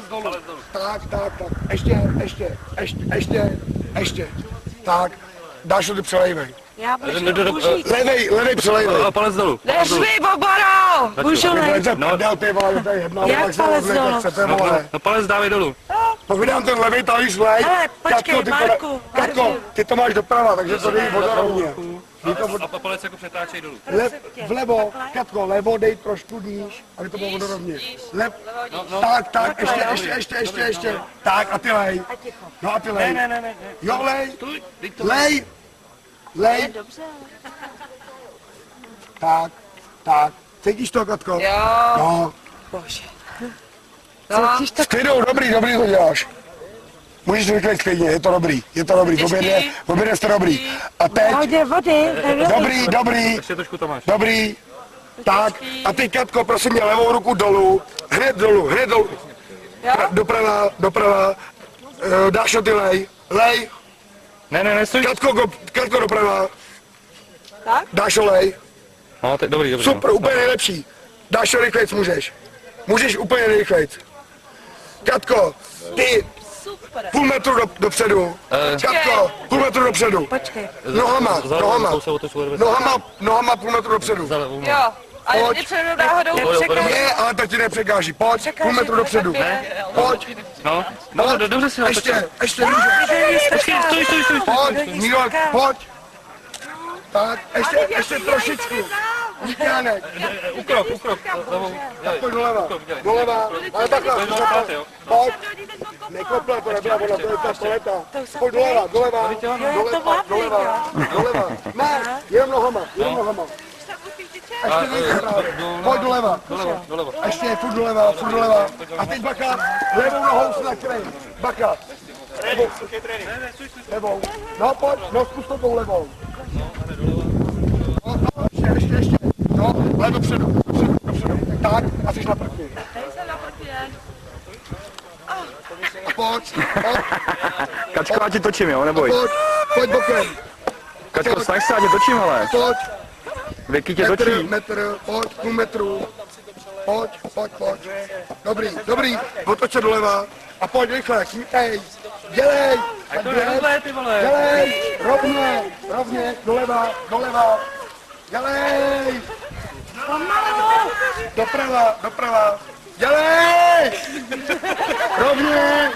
palec dolů. Tak. Ještě. Tak. Dáš to přelejvej. Já můžu Levej přelejvej. Palec dolů. Nešli, Bobaro! Můžu Jak palec dolů? No palec dávej dolů. Pokud dám ten levej talíř vlej, Hele, počkej, Marku. Katko, ty to máš doprava, takže to není vodorovně. A palec jako přetáčej dolů. Vlevo, Katko, levo dej trošku níž, aby to bylo vodorovně. Tak, ještě. Tak a ty lej. No a ty lej. Ne. Jo, lej. Lej. Dobře. Tak. Cítíš to, Katko? Jo. No. Bože. V klidu, dobrý to děláš. Můžeš vyklid klidně, je to dobrý. Obědě jste dobrý. A teď, Hodně vody. dobrý. Ještě trošku to máš. Dobrý. Tak, a ty, Katko, prosím mě, levou ruku dolů. Hned dolů. Doprava. Dáš ty lej. Ne, stoj. Katko, doprava. Tak? Dáš lej. No, dobrý. Super, úplně nejlepší. Dáš to rychlejc, můžeš úplně nejrychlejc. Katko, ty půl metru dopředu. Katko, půl metru dopředu. Počkej. Nohama půl metru dopředu. Jo. A jestli předu náhodou překáží. Ne, ale tak ti nepřekáží. Pojď, půl metru dopředu. Pojď. No, dobře si ho Ještě níže. Počkej, stoj. Pojď, Mílek, pojď. Tak, ještě trošičku. Víťánek. Ukrok. Pojď doleva, ale takhle, pojď. Nekopla, to nebyla voda, to je ta paleta. Pojď doleva. Ne, jenom nohama. Ještě víc právě. Pojď doleva. Ještě, furt doleva. A teď bacha, levou nohou si nakryj. Bacha. Levou. No pojď, zkus to tou levou. Ještě. No, ale dopředu. Tak, a jsi na prkni. Pojď. Kačko, já ti točím, jo, neboj. Pojď bokem. Kačko, snaž se, já tě točím, ale. Pojď. Vicky tě točí. Metr, pojď, půl metru. Pojď. Dobrý. Otoč se doleva. A pojď rychle, kmitej. Dělej. Dělej. Rovně. Doleva. Dělej. Doprava. Dělej. Rovně.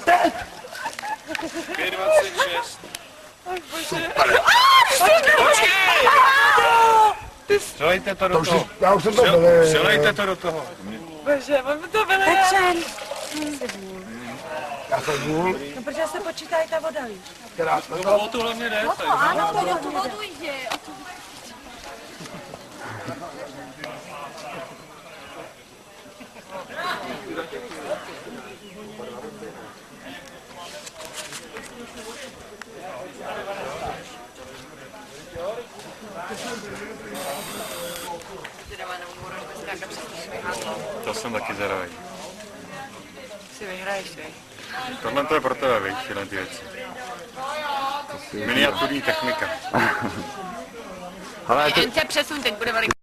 Teď. 5,26. Super. Přelejte to do toho. Já už jsem to byl. Přelejte to do toho. Bože, on to vylejá. Já jsem vůl. No, protože se počítají ta voda, víš. O tu hlavně jde. Ano, to do tu vodu jde. To jsem taky zvědavý. Si vyhraješ, vej. Tohle to je pro tebe, víš, tyhle ty věci. Miniaturní technika. Ale Jen se přesun, teď bude veliký.